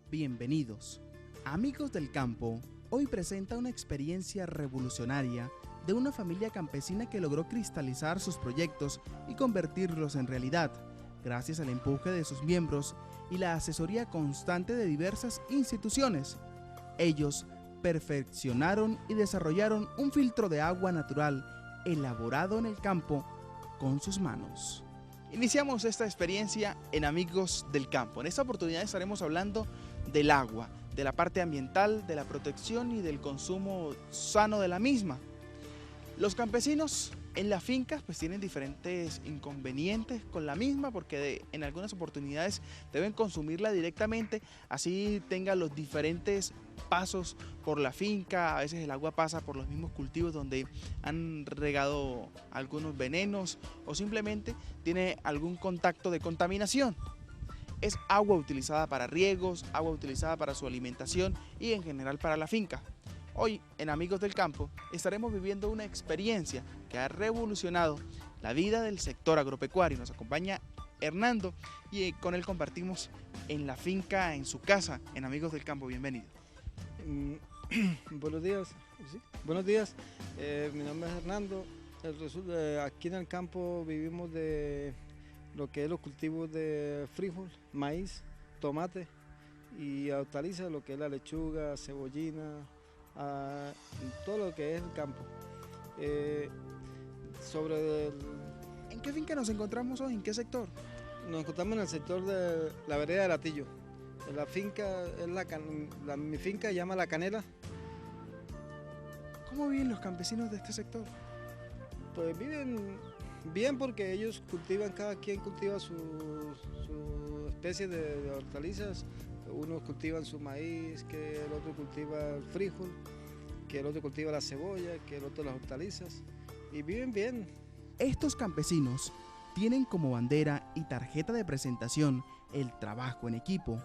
Bienvenidos. Amigos del Campo, hoy presenta una experiencia revolucionaria de una familia campesina que logró cristalizar sus proyectos y convertirlos en realidad, gracias al empuje de sus miembros y la asesoría constante de diversas instituciones. Ellos perfeccionaron y desarrollaron un filtro de agua natural elaborado en el campo con sus manos. Iniciamos esta experiencia en Amigos del Campo. En esta oportunidad estaremos hablando del agua, de la parte ambiental, de la protección y del consumo sano de la misma. Los campesinos en las fincas pues tienen diferentes inconvenientes con la misma porque en algunas oportunidades deben consumirla directamente, así tengan los diferentes pasos por la finca. A veces el agua pasa por los mismos cultivos donde han regado algunos venenos o simplemente tiene algún contacto de contaminación. Es agua utilizada para riegos, agua utilizada para su alimentación y en general para la finca. Hoy en Amigos del Campo estaremos viviendo una experiencia que ha revolucionado la vida del sector agropecuario. Nos acompaña Hernando y con él compartimos en la finca, en su casa, en Amigos del Campo. Bienvenido. Buenos días. ¿Sí? Buenos días. Mi nombre es Hernando. Aquí en el campo vivimos de lo que es los cultivos de frijol, maíz, tomate y hortalizas, lo que es la lechuga, cebollina, todo lo que es el campo. ¿En qué finca nos encontramos hoy? ¿En qué sector? Nos encontramos en el sector de la vereda de Latillo. La finca es mi finca se llama La Canela. ¿Cómo viven los campesinos de este sector? Pues viven bien porque ellos cultivan, cada quien cultiva su especie de hortalizas. Unos cultivan su maíz, que el otro cultiva el frijol, que el otro cultiva la cebolla, que el otro las hortalizas, y viven bien. Estos campesinos tienen como bandera y tarjeta de presentación el trabajo en equipo.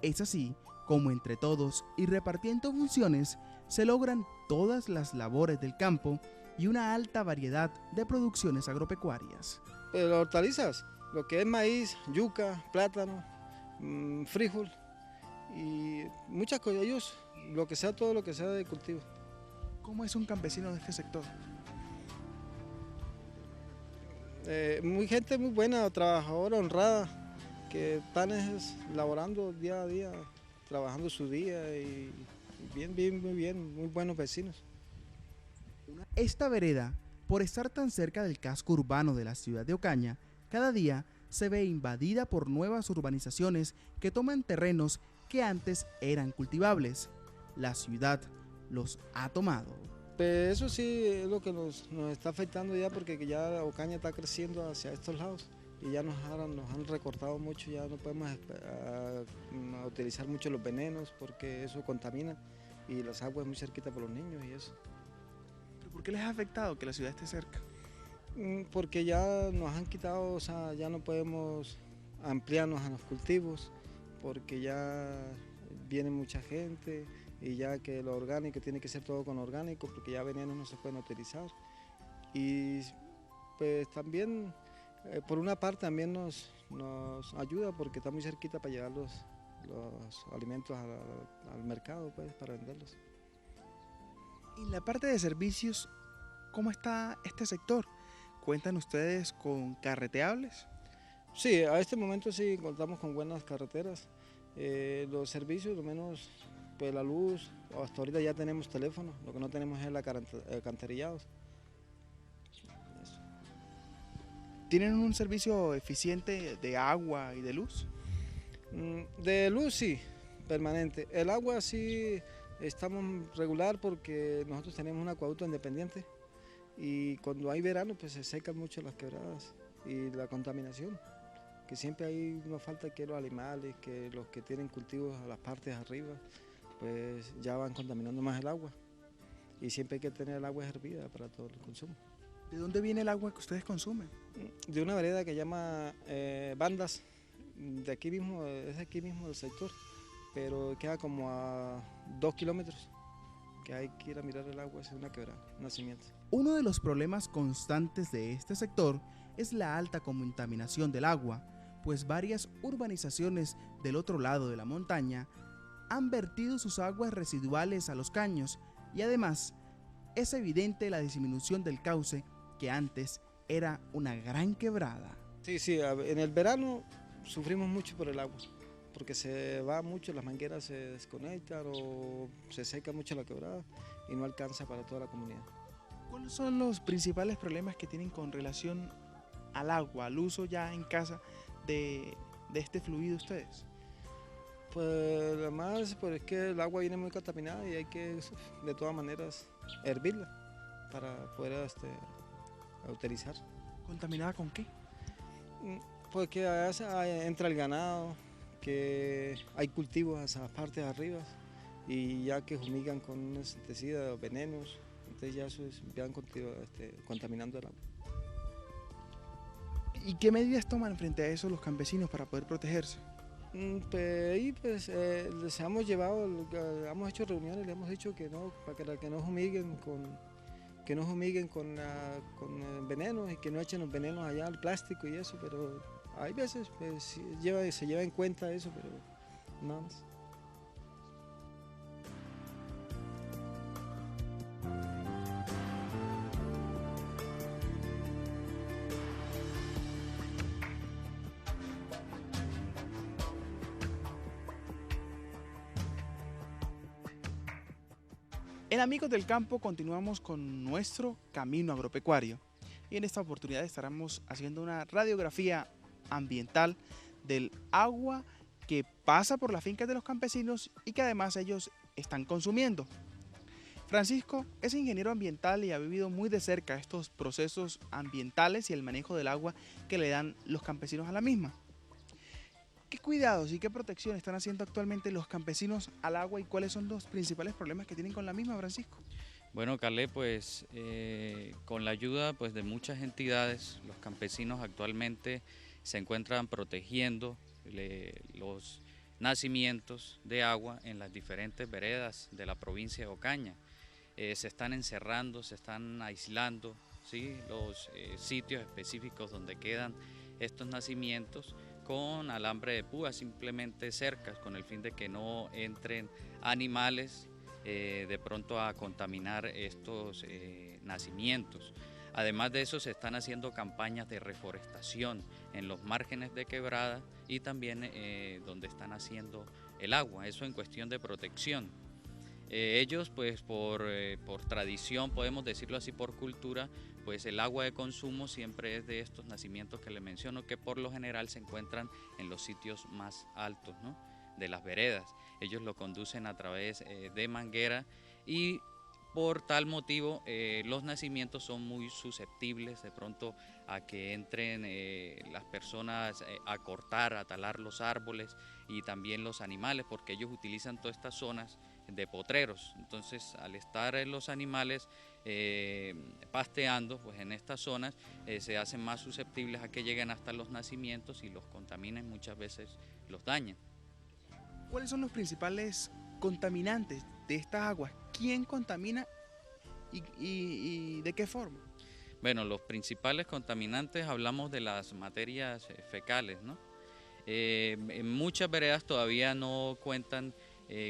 Es así como entre todos y repartiendo funciones se logran todas las labores del campo y una alta variedad de producciones agropecuarias. Pero las hortalizas, lo que es maíz, yuca, plátano, frijol y muchas cosas, ellos, todo lo que sea de cultivo. ¿Cómo es un campesino de este sector? Gente muy buena, trabajadora, honrada, que están laborando día a día, trabajando su día y muy bien, muy buenos vecinos. Esta vereda, por estar tan cerca del casco urbano de la ciudad de Ocaña, cada día se ve invadida por nuevas urbanizaciones que toman terrenos que antes eran cultivables. La ciudad los ha tomado. Pues eso sí es lo que nos está afectando ya, porque ya Ocaña está creciendo hacia estos lados y ya nos han recortado mucho, ya no podemos utilizar mucho los venenos porque eso contamina y las aguas muy cerquita por los niños y eso. ¿Pero por qué les ha afectado que la ciudad esté cerca? Porque ya nos han quitado, o sea, ya no podemos ampliarnos a los cultivos porque ya viene mucha gente y ya que lo orgánico tiene que ser todo con orgánico porque ya venenos no se pueden utilizar. Y pues también, por una parte también nos ayuda porque está muy cerquita para llevar los alimentos al mercado, pues, para venderlos. En la parte de servicios, ¿cómo está este sector? ¿Cuentan ustedes con carreteables? Sí, a este momento sí contamos con buenas carreteras. Los servicios, lo menos pues la luz, hasta ahorita ya tenemos teléfono, lo que no tenemos es el alcantarillado. ¿Tienen un servicio eficiente de agua y de luz? De luz sí, permanente. El agua sí estamos regular porque nosotros tenemos un acueducto independiente y cuando hay verano pues se secan mucho las quebradas y la contaminación, que siempre hay una falta que los animales, que los que tienen cultivos a las partes de arriba, pues ya van contaminando más el agua y siempre hay que tener el agua hervida para todo el consumo. ¿De dónde viene el agua que ustedes consumen? De una vereda que llama Bandas, de aquí mismo, es aquí mismo del sector, pero queda como a 2 kilómetros, que hay que ir a mirar el agua, es una quebrada, un nacimiento. Uno de los problemas constantes de este sector es la alta contaminación del agua, pues varias urbanizaciones del otro lado de la montaña han vertido sus aguas residuales a los caños y además es evidente la disminución del cauce que antes era una gran quebrada. Sí, en el verano sufrimos mucho por el agua, porque se va mucho, las mangueras se desconectan o se seca mucho la quebrada y no alcanza para toda la comunidad. ¿Cuáles son los principales problemas que tienen con relación al agua, al uso ya en casa de este fluido ustedes? Pues lo más pues, es que el agua viene muy contaminada y hay que de todas maneras hervirla para poder utilizar. ¿Contaminada con qué? Porque allá entra el ganado, que hay cultivos a esas partes de arriba y ya que fumigan con un insecticida o venenos, entonces ya eso van contaminando el agua. ¿Y qué medidas toman frente a eso los campesinos para poder protegerse? Les hemos llevado, hemos hecho reuniones, le hemos dicho que no, para que no fumiguen con venenos y que no echen los venenos allá al plástico y eso, pero hay veces pues, se lleva en cuenta eso, pero nada más. En Amigos del Campo continuamos con nuestro camino agropecuario y en esta oportunidad estaremos haciendo una radiografía ambiental del agua que pasa por las fincas de los campesinos y que además ellos están consumiendo. Francisco es ingeniero ambiental y ha vivido muy de cerca estos procesos ambientales y el manejo del agua que le dan los campesinos a la misma. ¿Qué cuidados y qué protección están haciendo actualmente los campesinos al agua y cuáles son los principales problemas que tienen con la misma, Francisco? Bueno, Calé, pues con la ayuda pues, de muchas entidades, los campesinos actualmente se encuentran protegiendo los nacimientos de agua en las diferentes veredas de la provincia de Ocaña. Se están encerrando, se están aislando, ¿sí? Los sitios específicos donde quedan estos nacimientos con alambre de púa, simplemente cercas, con el fin de que no entren animales de pronto a contaminar estos nacimientos. Además de eso, se están haciendo campañas de reforestación en los márgenes de quebrada y también donde están haciendo el agua, eso en cuestión de protección. Ellos, pues por tradición, podemos decirlo así, por cultura, pues el agua de consumo siempre es de estos nacimientos que les menciono, que por lo general se encuentran en los sitios más altos, ¿no?, de las veredas. Ellos lo conducen a través de manguera y por tal motivo los nacimientos son muy susceptibles de pronto a que entren las personas a cortar, a talar los árboles y también los animales, porque ellos utilizan todas estas zonas de potreros. Entonces, al estar los animales pasteando, pues en estas zonas se hacen más susceptibles a que lleguen hasta los nacimientos y los contaminen, muchas veces los dañan. ¿Cuáles son los principales contaminantes de estas aguas? ¿Quién contamina y de qué forma? Bueno, los principales contaminantes, hablamos de las materias fecales, ¿no? En muchas veredas todavía no cuentan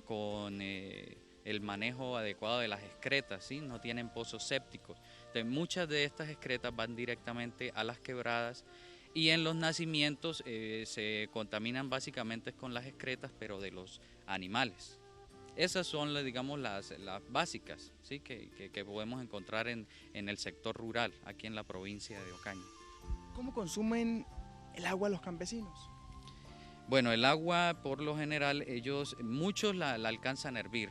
con el manejo adecuado de las excretas, ¿sí? No tienen pozos sépticos. Entonces, muchas de estas excretas van directamente a las quebradas y en los nacimientos se contaminan básicamente con las excretas, pero de los animales. Esas son, digamos, las básicas, ¿sí?, que podemos encontrar en el sector rural, aquí en la provincia de Ocaña. ¿Cómo consumen el agua los campesinos? Bueno, el agua, por lo general, muchos la alcanzan a hervir,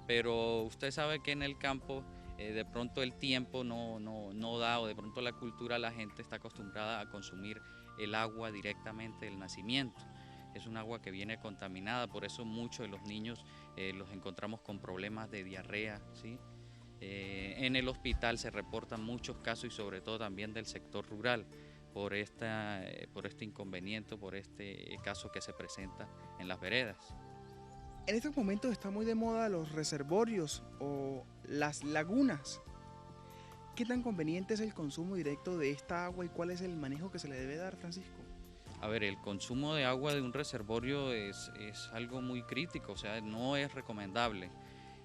pero usted sabe que en el campo de pronto el tiempo no da, o de pronto la cultura, la gente está acostumbrada a consumir el agua directamente del nacimiento. Es un agua que viene contaminada, por eso muchos de los niños los encontramos con problemas de diarrea, ¿sí? En el hospital se reportan muchos casos y sobre todo también del sector rural por este inconveniente, por este caso que se presenta en las veredas. En estos momentos está muy de moda los reservorios o las lagunas. ¿Qué tan conveniente es el consumo directo de esta agua y cuál es el manejo que se le debe dar, Francisco? A ver, el consumo de agua de un reservorio es algo muy crítico, o sea, no es recomendable.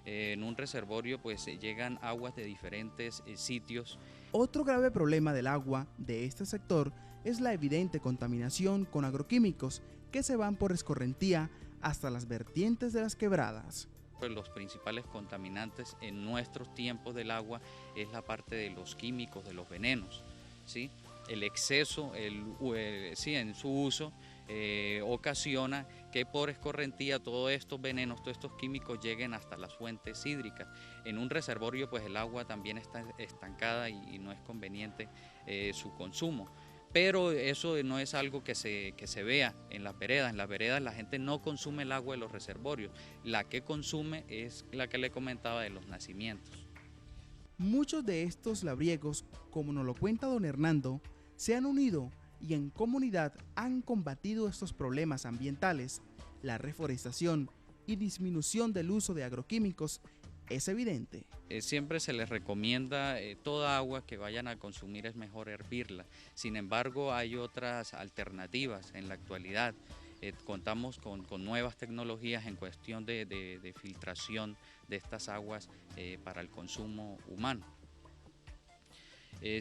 En un reservorio pues llegan aguas de diferentes sitios. Otro grave problema del agua de este sector es la evidente contaminación con agroquímicos que se van por escorrentía hasta las vertientes de las quebradas. Pues los principales contaminantes en nuestros tiempos del agua es la parte de los químicos, de los venenos, ¿sí? El exceso en su uso ocasiona que por escorrentía todos estos venenos, todos estos químicos lleguen hasta las fuentes hídricas. En un reservorio pues el agua también está estancada y no es conveniente su consumo. Pero eso no es algo que se vea en las veredas. En las veredas la gente no consume el agua de los reservorios. La que consume es la que le comentaba de los nacimientos. Muchos de estos labriegos, como nos lo cuenta don Hernando, se han unido y en comunidad han combatido estos problemas ambientales. La reforestación y disminución del uso de agroquímicos es evidente. Siempre se les recomienda toda agua que vayan a consumir es mejor hervirla. Sin embargo, hay otras alternativas en la actualidad. Contamos con nuevas tecnologías en cuestión de filtración de estas aguas para el consumo humano.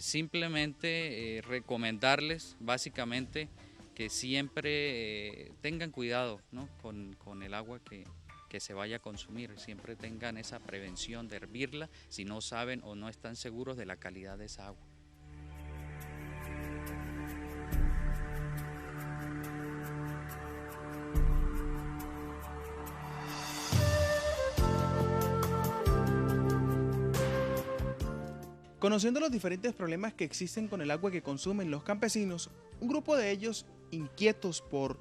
Simplemente recomendarles básicamente que siempre tengan cuidado, ¿no? con el agua que se vaya a consumir, siempre tengan esa prevención de hervirla si no saben o no están seguros de la calidad de esa agua. Conociendo los diferentes problemas que existen con el agua que consumen los campesinos, un grupo de ellos, inquietos por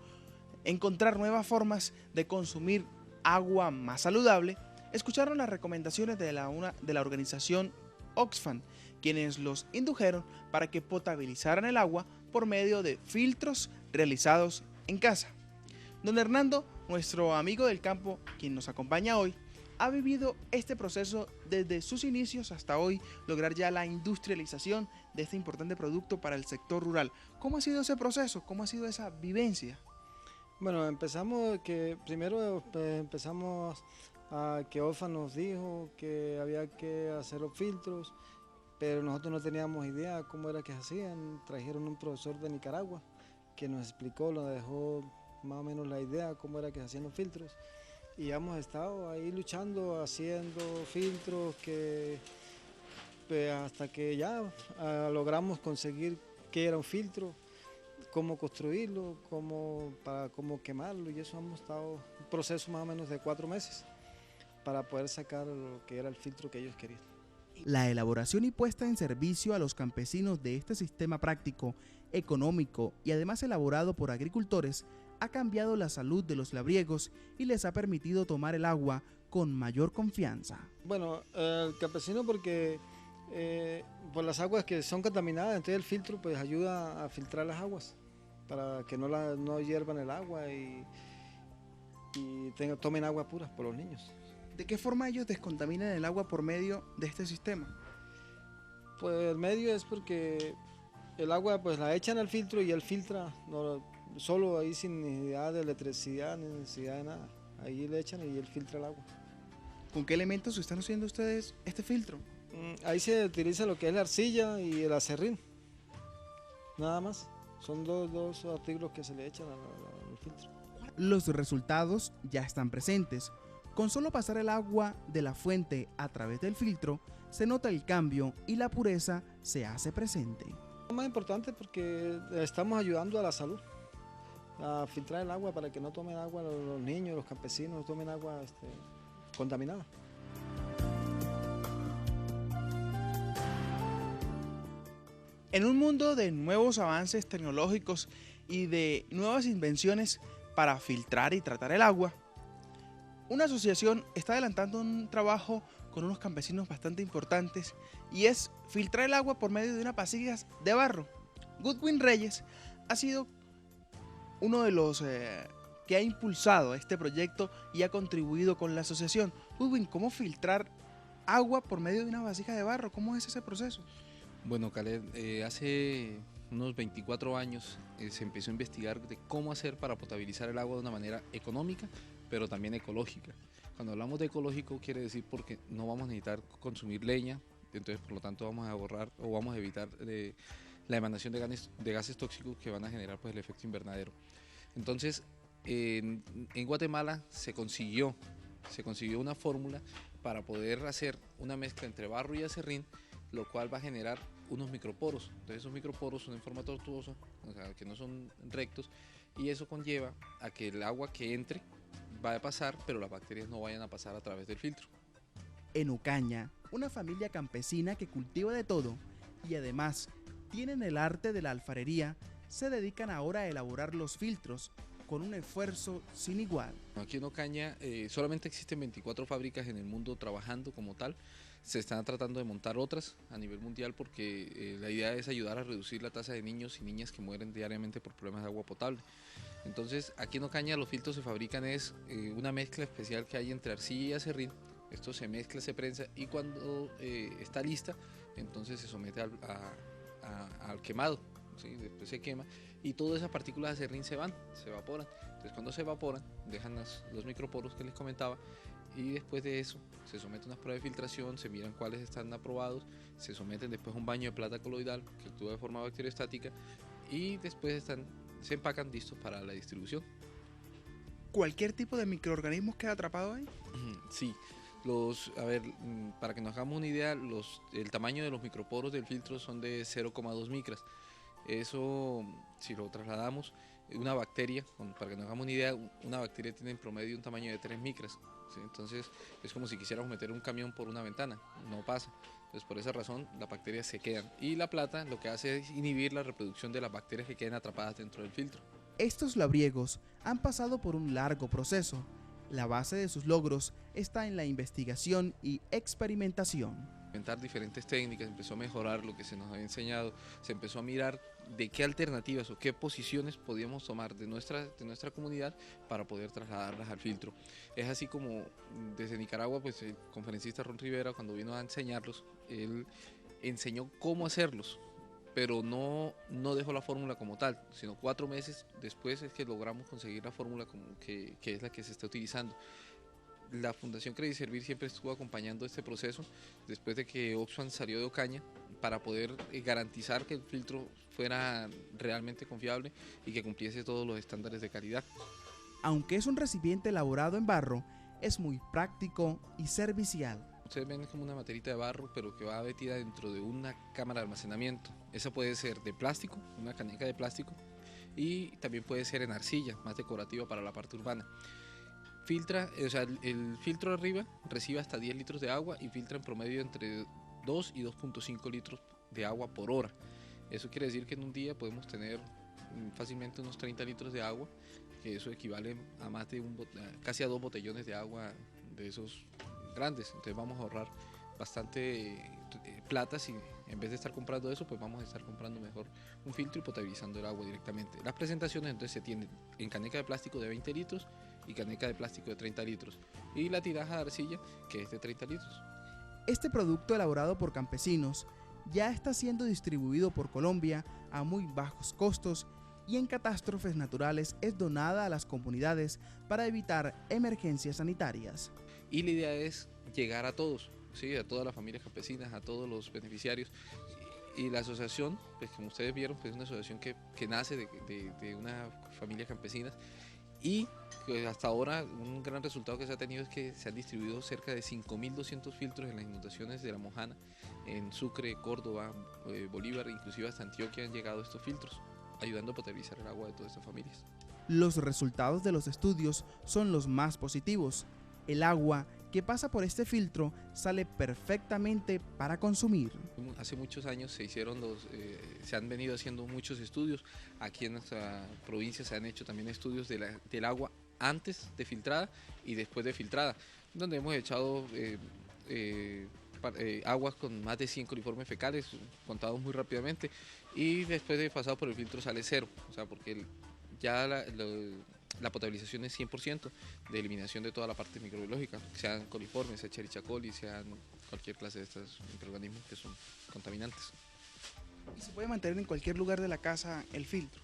encontrar nuevas formas de consumir agua más saludable, escucharon las recomendaciones de la organización Oxfam, quienes los indujeron para que potabilizaran el agua por medio de filtros realizados en casa. Don Hernando, nuestro amigo del campo, quien nos acompaña hoy, ha vivido este proceso desde sus inicios hasta hoy, lograr ya la industrialización de este importante producto para el sector rural. ¿Cómo ha sido ese proceso? ¿Cómo ha sido esa vivencia? Bueno, primero empezamos a que Oxfam nos dijo que había que hacer los filtros, pero nosotros no teníamos idea cómo era que se hacían. Trajeron un profesor de Nicaragua que nos explicó, nos dejó más o menos la idea cómo era que se hacían los filtros. Y hemos estado ahí luchando, haciendo filtros hasta que ya logramos conseguir qué era un filtro, cómo construirlo, cómo quemarlo, y eso hemos estado un proceso más o menos de 4 meses para poder sacar lo que era el filtro que ellos querían. La elaboración y puesta en servicio a los campesinos de este sistema práctico, económico y además elaborado por agricultores ha cambiado la salud de los labriegos y les ha permitido tomar el agua con mayor confianza. Bueno, el campesino porque por las aguas que son contaminadas, entonces el filtro pues ayuda a filtrar las aguas para que no hiervan el agua y tomen agua pura por los niños. ¿De qué forma ellos descontaminan el agua por medio de este sistema? Pues el medio es porque el agua pues la echan al filtro y él filtra, solo ahí sin necesidad de electricidad, ni necesidad de nada. Ahí le echan y él filtra el agua. ¿Con qué elementos están haciendo ustedes este filtro? Ahí se utiliza lo que es la arcilla y el acerrín, nada más. Son dos artículos que se le echan al filtro. Los resultados ya están presentes. Con solo pasar el agua de la fuente a través del filtro, se nota el cambio y la pureza se hace presente. Lo más importante porque estamos ayudando a la salud, a filtrar el agua para que no tomen agua los niños, los campesinos, no tomen agua contaminada. En un mundo de nuevos avances tecnológicos y de nuevas invenciones para filtrar y tratar el agua, una asociación está adelantando un trabajo con unos campesinos bastante importantes y es filtrar el agua por medio de unas vasijas de barro. Goodwin Reyes ha sido uno de los que ha impulsado este proyecto y ha contribuido con la asociación. Goodwin, ¿cómo filtrar agua por medio de una vasija de barro? ¿Cómo es ese proceso? Bueno, Caleb, hace unos 24 años se empezó a investigar de cómo hacer para potabilizar el agua de una manera económica, pero también ecológica. Cuando hablamos de ecológico quiere decir porque no vamos a necesitar consumir leña, entonces por lo tanto vamos a ahorrar o vamos a evitar la emanación de gases tóxicos que van a generar pues, el efecto invernadero. Entonces en Guatemala se consiguió una fórmula para poder hacer una mezcla entre barro y acerrín, lo cual va a generar unos microporos. Entonces esos microporos son en forma tortuosa, o sea, que no son rectos, y eso conlleva a que el agua que entre va a pasar, pero las bacterias no vayan a pasar a través del filtro. En Ocaña, una familia campesina que cultiva de todo y además tienen el arte de la alfarería, se dedican ahora a elaborar los filtros con un esfuerzo sin igual. Aquí en Ocaña solamente existen 24 fábricas en el mundo trabajando como tal. Se están tratando de montar otras a nivel mundial porque la idea es ayudar a reducir la tasa de niños y niñas que mueren diariamente por problemas de agua potable. Entonces aquí en Ocaña los filtros se fabrican es una mezcla especial que hay entre arcilla y acerrín. Esto se mezcla, se prensa y cuando está lista entonces se somete al quemado, ¿sí? Después se quema y todas esas partículas de acerrín se evaporan. Entonces cuando se evaporan dejan los microporos que les comentaba y después de eso se somete a unas pruebas de filtración, se miran cuáles están aprobados, se someten después a un baño de plata coloidal que actúa de forma bacteriostática y después se empacan listos para la distribución. ¿Cualquier tipo de microorganismos queda atrapado ahí? Sí, para que nos hagamos una idea, el tamaño de los microporos del filtro son de 0,2 micras. Eso, si lo trasladamos, una bacteria, para que nos hagamos una idea, una bacteria tiene en promedio un tamaño de 3 micras. ¿Sí? Entonces es como si quisiéramos meter un camión por una ventana, no pasa. Entonces por esa razón las bacterias se quedan. Y la plata lo que hace es inhibir la reproducción de las bacterias que queden atrapadas dentro del filtro. Estos labriegos han pasado por un largo proceso. La base de sus logros está en la investigación y experimentación. Inventar diferentes técnicas, empezó a mejorar lo que se nos había enseñado, se empezó a mirar de qué alternativas o qué posiciones podíamos tomar de nuestra comunidad para poder trasladarlas al filtro. Es así como desde Nicaragua, pues el conferencista Ron Rivera, cuando vino a enseñarlos, él enseñó cómo hacerlos, pero no dejó la fórmula como tal, sino 4 meses después es que logramos conseguir la fórmula que es la que se está utilizando. La Fundación Crediservir siempre estuvo acompañando este proceso después de que Oxfam salió de Ocaña para poder garantizar que el filtro fuera realmente confiable y que cumpliese todos los estándares de calidad. Aunque es un recipiente elaborado en barro, es muy práctico y servicial. Ustedes ven como una materita de barro, pero que va metida dentro de una cámara de almacenamiento. Esa puede ser de plástico, una caneca de plástico, y también puede ser en arcilla, más decorativa para la parte urbana. El filtro arriba recibe hasta 10 litros de agua y filtra en promedio entre 2 y 2.5 litros de agua por hora. Eso quiere decir que en un día podemos tener fácilmente unos 30 litros de agua, que eso equivale a más de casi a 2 botellones de agua de esos grandes. Entonces vamos a ahorrar bastante plata si en vez de estar comprando eso, pues vamos a estar comprando mejor un filtro y potabilizando el agua directamente. Las presentaciones entonces se tienen en caneca de plástico de 20 litros y caneca de plástico de 30 litros y la tiraja de arcilla que es de 30 litros. Este producto elaborado por campesinos ya está siendo distribuido por Colombia a muy bajos costos y en catástrofes naturales es donada a las comunidades para evitar emergencias sanitarias. Y la idea es llegar a todos, ¿sí? A todas las familias campesinas, a todos los beneficiarios. Y la asociación, pues como ustedes vieron, pues es una asociación que nace de una familia campesina y pues hasta ahora un gran resultado que se ha tenido es que se han distribuido cerca de 5.200 filtros en las inundaciones de La Mojana, en Sucre, Córdoba, Bolívar, inclusive hasta Antioquia han llegado estos filtros, ayudando a potabilizar el agua de todas estas familias. Los resultados de los estudios son los más positivos. El agua que pasa por este filtro sale perfectamente para consumir. Hace muchos años se han venido haciendo muchos estudios. Aquí en nuestra provincia se han hecho también estudios del agua antes de filtrada y después de filtrada, donde hemos echado aguas con más de 100 coliformes fecales, contados muy rápidamente, y después de pasado por el filtro sale cero, o sea, porque ya la potabilización es 100% de eliminación de toda la parte microbiológica, sean coliformes, sea Escherichia coli, sean cualquier clase de estos microorganismos que son contaminantes. ¿Y se puede mantener en cualquier lugar de la casa el filtro?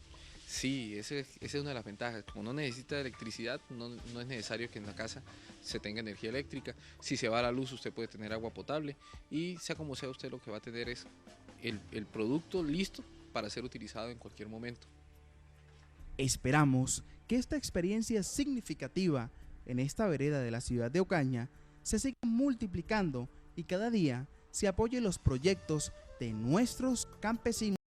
Sí, esa es una de las ventajas. Como no necesita electricidad, no es necesario que en la casa se tenga energía eléctrica. Si se va la luz, usted puede tener agua potable y sea como sea, usted lo que va a tener es el producto listo para ser utilizado en cualquier momento. Esperamos que esta experiencia significativa en esta vereda de la ciudad de Ocaña se siga multiplicando y cada día se apoye los proyectos de nuestros campesinos.